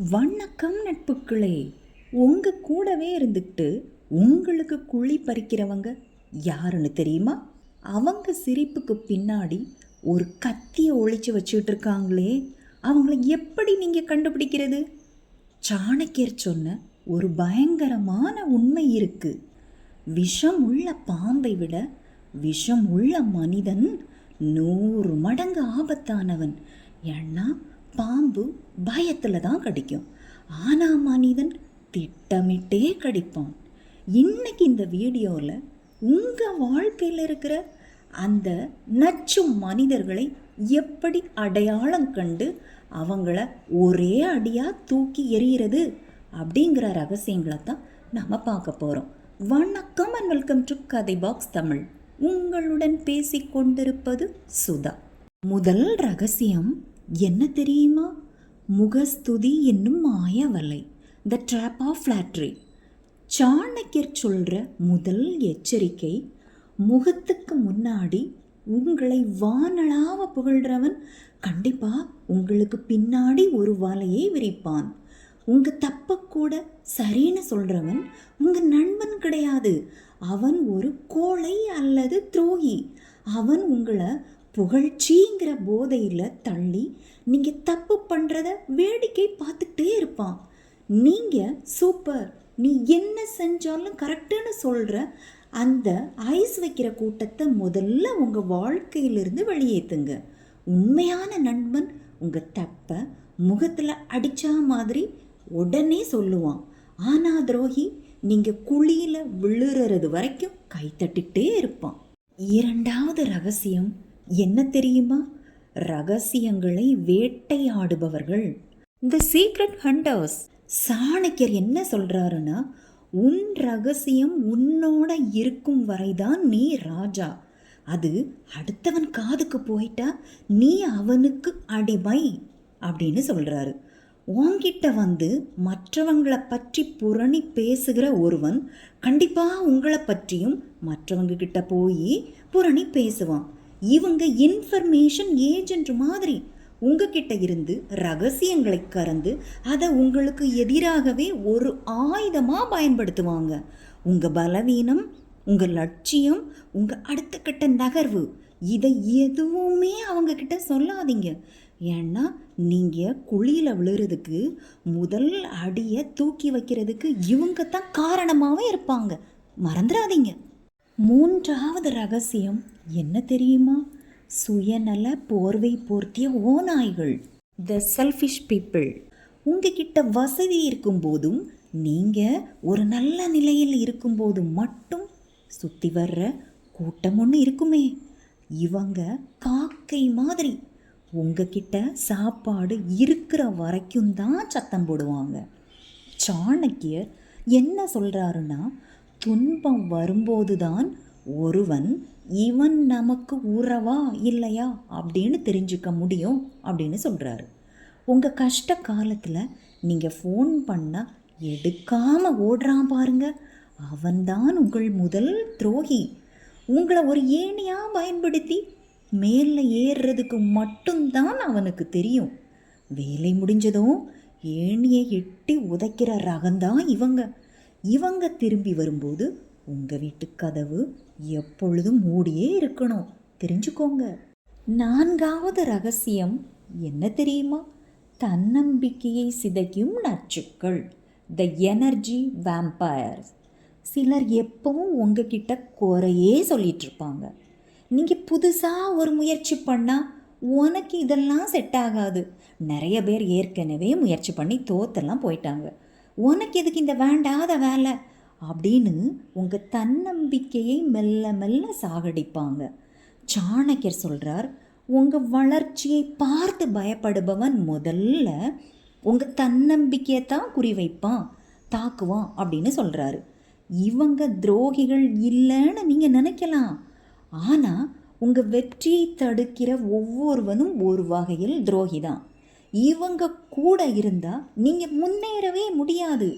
வணக்கம் நட்புக்களே. உங்கள் கூடவே இருந்துக்கிட்டு உங்களுக்கு குழி பறிக்கிறவங்க யாருன்னு தெரியுமா? அவங்க சிரிப்புக்கு பின்னாடி ஒரு கத்தியை ஒளிச்சு வச்சுட்டு இருக்காங்களே, அவங்கள எப்படி நீங்கள் கண்டுபிடிக்கிறது? சாணக்கியர் சொன்ன ஒரு பயங்கரமான உண்மை இருக்கு. விஷம் உள்ள பாம்பை விட விஷம் உள்ள மனிதன் 100 மடங்கு ஆபத்தானவன். ஏன்னா பாம்பு பயத்தில் தான் கடிக்கும், ஆனால் மனிதன் திட்டமிட்டே கடிப்பான். இன்னைக்கு இந்த வீடியோவில் உங்கள் வாழ்க்கையில் இருக்கிற அந்த நச்சு மனிதர்களை எப்படி அடையாளம் கண்டு அவங்கள ஒரே அடியாக தூக்கி எறிகிறது அப்படிங்கிற ரகசியங்களை தான் நம்ம பார்க்க போகிறோம். வணக்கம் அண்ட் வெல்கம் டு கதை பாக்ஸ் தமிழ். உங்களுடன் பேசிக்கொண்டிருப்பது சுதா. முதல் ரகசியம் என்ன தெரியுமா? முகஸ்துதி என்னும் மாயவலை, த ட்ராப் ஆஃப் ஃப்ளாட்ரி. சாணக்கியர் சொல்கிற முதல் எச்சரிக்கை, முகத்துக்கு முன்னாடி உங்களை வானளாவ புகழ்கிறவன் கண்டிப்பாக உங்களுக்கு பின்னாடி ஒரு வலையை விரிப்பான். உங்கள் தப்பை கூட சரின்னு சொல்கிறவன் உங்கள் நண்பன் கிடையாது, அவன் ஒரு கோழை அல்லது துரோகி. அவன் உங்களை புகழ்ச்சிங்கிற போதையில் தள்ளி நீங்கள் தப்பு பண்ணுறத வேடிக்கை பார்த்துக்கிட்டே இருப்பான். நீங்கள் சூப்பர், நீ என்ன செஞ்சாலும் கரெக்டுன்னு சொல்கிற அந்த ஐஸ் வைக்கிற கூட்டத்தை முதல்ல உங்கள் வாழ்க்கையிலிருந்து வெளியேற்றுங்க. உண்மையான நண்பன் உங்கள் தப்பை முகத்தில் அடித்தா மாதிரி உடனே சொல்லுவான். ஆனால் துரோகி நீங்கள் குழியில் விழுறது வரைக்கும் கைத்தட்டிகிட்டே இருப்பான். இரண்டாவது ரகசியம் என்ன தெரியுமா? ரகசியங்களை வேட்டையாடுபவர்கள், தி சீக்ரெட் ஹண்டர்ஸ். சாணக்கியர் என்ன சொல்கிறாருன்னா, உன் ரகசியம் உன்னோட இருக்கும் வரைதான் நீ ராஜா. அது அடுத்தவன் காதுக்கு போயிட்டா நீ அவனுக்கு அடிமை அப்படின்னு சொல்கிறாரு. உன்கிட்ட வந்து மற்றவங்களை பற்றி புரணி பேசுகிற ஒருவன் கண்டிப்பாக உங்களை பற்றியும் மற்றவங்க கிட்ட போய் புரணி பேசுவான். இவங்க இன்ஃபர்மேஷன் ஏஜென்ட் மாதிரி உங்ககிட்ட இருந்து ரகசியங்களை கறந்து அதை உங்களுக்கு எதிராகவே ஒரு ஆயுதமாக பயன்படுத்துவாங்க. உங்கள் பலவீனம், உங்கள் லட்சியம், உங்கள் அடுத்த கட்ட நகர்வு, இதை எதுவுமே அவங்கக்கிட்ட சொல்லாதீங்க. ஏன்னா நீங்கள் குழியில் விழுறதுக்கு முதல் அடியை தூக்கி வைக்கிறதுக்கு இவங்க தான் காரணமாகவே இருப்பாங்க, மறந்துடாதீங்க. மூன்றாவது ரகசியம் என்ன தெரியுமா? சுயநல போர்வை போர்த்திய ஓநாய்கள், த செல்ஃபிஷ் பீப்புள். உங்ககிட்ட வசதி இருக்கும்போதும் நீங்கள் ஒரு நல்ல நிலையில் இருக்கும்போதும் மட்டும் சுற்றி வர்ற கூட்டம் ஒன்று இருக்குமே, இவங்க காக்கை மாதிரி உங்ககிட்ட சாப்பாடு இருக்கிற வரைக்கும் தான் சத்தம் போடுவாங்க. சாணக்கியர் என்ன சொல்கிறாருன்னா, துன்பம் வரும்போது தான் ஒருவன் இவன் நமக்கு உறவா இல்லையா அப்படின்னு தெரிஞ்சுக்க முடியும் அப்படின்னு சொல்கிறாரு. உங்கள் கஷ்ட காலத்தில் நீங்கள் ஃபோன் பண்ணால் எடுக்காமல் ஓடுறான் பாருங்க, அவன்தான் உங்கள் முதல் துரோகி. உங்களை ஒரு ஏணியாக பயன்படுத்தி மேலே ஏறுறதுக்கு மட்டும்தான் அவனுக்கு தெரியும். வேலை முடிஞ்சதும் ஏணியை எட்டி உதைக்கிற ரகந்தான் இவங்க திரும்பி வரும்போது உங்கள் வீட்டு கதவு எப்பொழுதும் மூடியே இருக்கணும், தெரிஞ்சுக்கோங்க. நான்காவது ரகசியம் என்ன தெரியுமா? தன்னம்பிக்கையை சிதைக்கும் நச்சுக்கள், த எனர்ஜி வேம்பயர்ஸ். சிலர் எப்பவும் உங்ககிட்ட குறையே சொல்லிட்டு இருப்பாங்க. நீங்கள் புதுசாக ஒரு முயற்சி பண்ணால் உனக்கு இதெல்லாம் செட் ஆகாது, நிறைய பேர் ஏற்கனவே முயற்சி பண்ணி தோத்தெல்லாம் போயிட்டாங்க, உனக்கு எதுக்கு இந்த வேண்டாத வேலை அப்படின்னு உங்கள் தன்னம்பிக்கையை மெல்ல மெல்ல சாகடிப்பாங்க. சாணக்கியர் சொல்கிறார், உங்கள் வளர்ச்சியை பார்த்து பயப்படுபவன் முதல்ல உங்கள் தன்னம்பிக்கையை தான் குறிவைப்பான், தாக்குவான் அப்படின்னு சொல்கிறாரு. இவங்க துரோகிகள் இல்லைன்னு நீங்கள் நினைக்கலாம், ஆனால் உங்கள் வெற்றியை தடுக்கிற ஒவ்வொருவனும் ஒரு வகையில் துரோகி தான். இவங்க கூட இருந்தால் நீங்கள் முன்னேறவே முடியாது.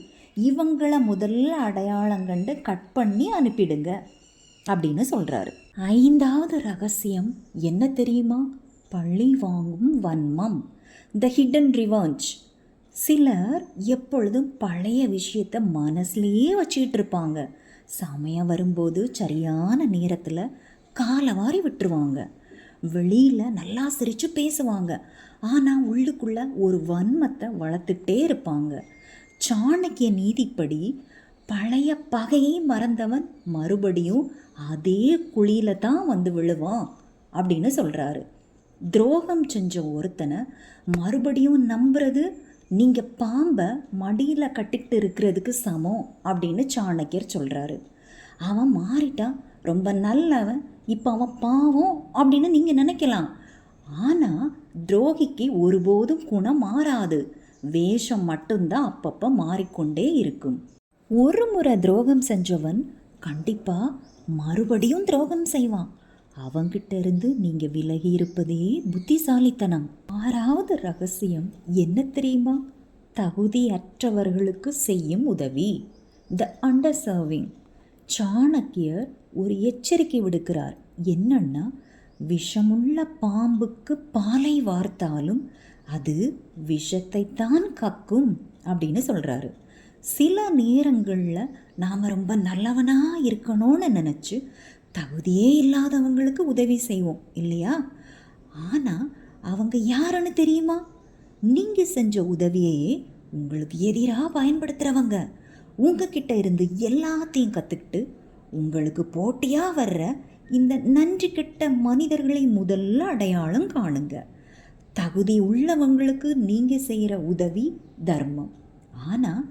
இவங்களை முதல்ல அடையாளம் கண்டு கட் பண்ணி அனுப்பிடுங்க அப்படின்னு சொல்கிறாரு. ஐந்தாவது ரகசியம் என்ன தெரியுமா? பழி வாங்கும் வன்மம், த ஹிடன் ரிவெஞ்ச். சிலர் எப்பொழுதும் பழைய விஷயத்தை மனசுலேயே வச்சுக்கிட்டு இருப்பாங்க. சமயம் வரும்போது சரியான நேரத்தில் காலை வாரி விட்டுருவாங்க. வெளியில் நல்லா சிரித்து பேசுவாங்க, ஆனால் உள்ளுக்குள்ளே ஒரு வன்மத்தை வளர்த்துட்டே இருப்பாங்க. சாணக்கிய நீதிப்படி பழைய பகையை மறந்தவன் மறுபடியும் அதே குழியில் தான் வந்து விழுவான் அப்படின்னு சொல்கிறாரு. துரோகம் செஞ்ச ஒருத்தனை மறுபடியும் நம்புறது நீங்கள் பாம்பை மடியில் கட்டிக்கிட்டு இருக்கிறதுக்கு சமம் அப்படின்னு சாணக்கியர் சொல்கிறாரு. அவன் மாறிட்டான், ரொம்ப நல்லவன், இப்போ அவன் பாவம் அப்படின்னு நீங்கள் நினைக்கலாம். ஆனால் துரோகிக்கு ஒருபோதும் குணம் மாறாது, வேஷம் மட்டும்தான் அப்பப்போ மாறிக்கொண்டே இருக்கும். ஒரு முறை துரோகம் செஞ்சவன் கண்டிப்பாக மறுபடியும் துரோகம் செய்வான். அவங்கிட்ட இருந்து நீங்கள் விலகி இருப்பதே புத்திசாலித்தனம். 6வது ரகசியம் என்ன தெரியுமா? தகுதியற்றவர்களுக்கு செய்யும் உதவி, த அண்டர்சர்விங். சாணக்கியர் ஒரு எச்சரிக்கை விடுக்கிறார். என்னன்னா, விஷமுள்ள பாம்புக்கு பாலை வார்த்தாலும் அது விஷத்தை தான் கக்கும் அப்படின்னு சொல்கிறாரு. சில நேரங்களில் நாம் ரொம்ப நல்லவனாக இருக்கணும்னு நினச்சி தகுதியே இல்லாதவங்களுக்கு உதவி செய்வோம் இல்லையா? ஆனால் அவங்க யாருன்னு தெரியுமா? நீங்கள் செஞ்ச உதவியையே உங்களுக்கு எதிராக பயன்படுத்துகிறவங்க. உங்ககிட்ட இருந்து எல்லாத்தையும் கற்றுக்கிட்டு உங்களுக்கு போட்டியாக வர்ற இந்த நன்றி கெட்ட மனிதர்களை முதல்ல அடையாளம் காணுங்க. தகுதி உள்ளவங்களுக்கு நீங்கள் செய்கிற உதவி தர்மம். ஆனால்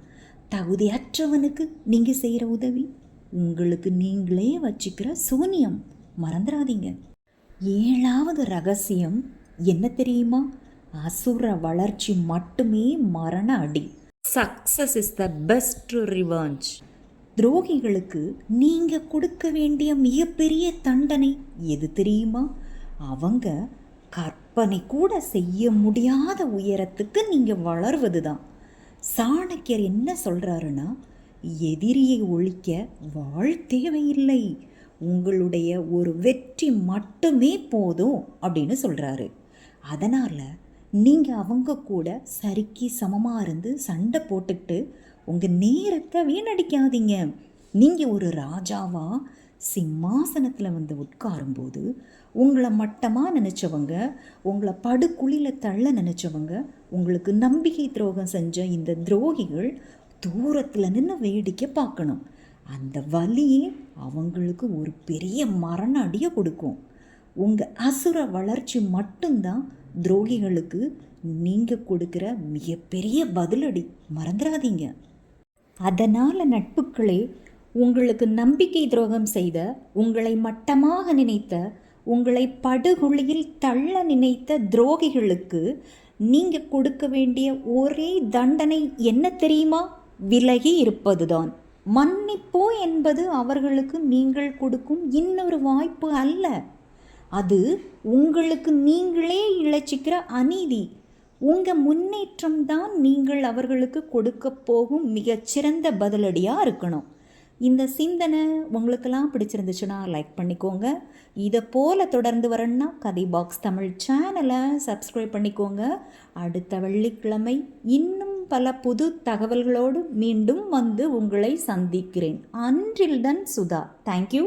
தகுதியற்றவனுக்கு நீங்கள் செய்கிற உதவி உங்களுக்கு நீங்களே வச்சுக்கிற சூனியம். மறந்துடாதீங்க. 7வது ரகசியம் என்ன தெரியுமா? அசுர வளர்ச்சி மட்டுமே மரண அடி. Success is the best revenge. துரோகிகளுக்கு நீங்கள் கொடுக்க வேண்டிய மிகப்பெரிய தண்டனை எது தெரியுமா? அவங்க கற்பனை கூட செய்ய முடியாத உயரத்துக்கு நீங்கள் வளர்வது தான். சாணக்கியர் என்ன சொல்கிறாருன்னா, எதிரியை ஒழிக்க வாழ் தேவையில்லை, உங்களுடைய ஒரு வெற்றி மட்டுமே போதும் அப்படின்னு சொல்கிறாரு. அதனால் நீங்கள் அவங்க கூட சரிக்கு சமமாக இருந்து சண்டை போட்டுக்கிட்டு உங்கள் நேரத்தை வீணடிக்காதீங்க. நீங்கள் ஒரு ராஜாவாக சிம்மாசனத்தில் வந்து உட்காரும்போது உங்களை மட்டமாக நினச்சவங்க, உங்களை படுகுழியில் தள்ள நினச்சவங்க, உங்களுக்கு நம்பிக்கை துரோகம் செஞ்ச இந்த துரோகிகள் தூரத்தில் நின்று வேடிக்கை பார்க்கணும். அந்த வலியே அவங்களுக்கு ஒரு பெரிய மரண அடியை கொடுக்கும். உங்கள் அசுர வளர்ச்சி மட்டும்தான் துரோகிகளுக்கு நீங்கள் கொடுக்குற மிகப்பெரிய பதிலடி. மறந்துடாதீங்க. அதனால் நட்புக்களே, உங்களுக்கு நம்பிக்கை துரோகம் செய்த, உங்களை மட்டமாக நினைத்த, உங்களை படுகுழியில் தள்ள நினைத்த துரோகிகளுக்கு நீங்கள் கொடுக்க வேண்டிய ஒரே தண்டனை என்ன தெரியுமா? விலகி இருப்பதுதான். மன்னிப்பு என்பது அவர்களுக்கு நீங்கள் கொடுக்கும் இன்னொரு வாய்ப்பு அல்ல. அது உங்களுக்கு நீங்களே இழைச்சிக்கிற அநீதி. உங்கள் முன்னேற்றம் தான் நீங்கள் அவர்களுக்கு கொடுக்க போகும் மிகச்சிறந்த பதிலடியாக இருக்கணும். இந்த சிந்தனை உங்களுக்கெல்லாம் பிடிச்சிருந்துச்சுன்னா லைக் பண்ணிக்கோங்க. இதை போல் தொடர்ந்து வரணுன்னா கதை பாக்ஸ் தமிழ் சேனலை சப்ஸ்கிரைப் பண்ணிக்கோங்க. அடுத்த வெள்ளிக்கிழமை இன்னும் பல புது தகவல்களோடு மீண்டும் வந்து உங்களை சந்திக்கிறேன். அன்றில் தன் சுதா. தேங்க்யூ.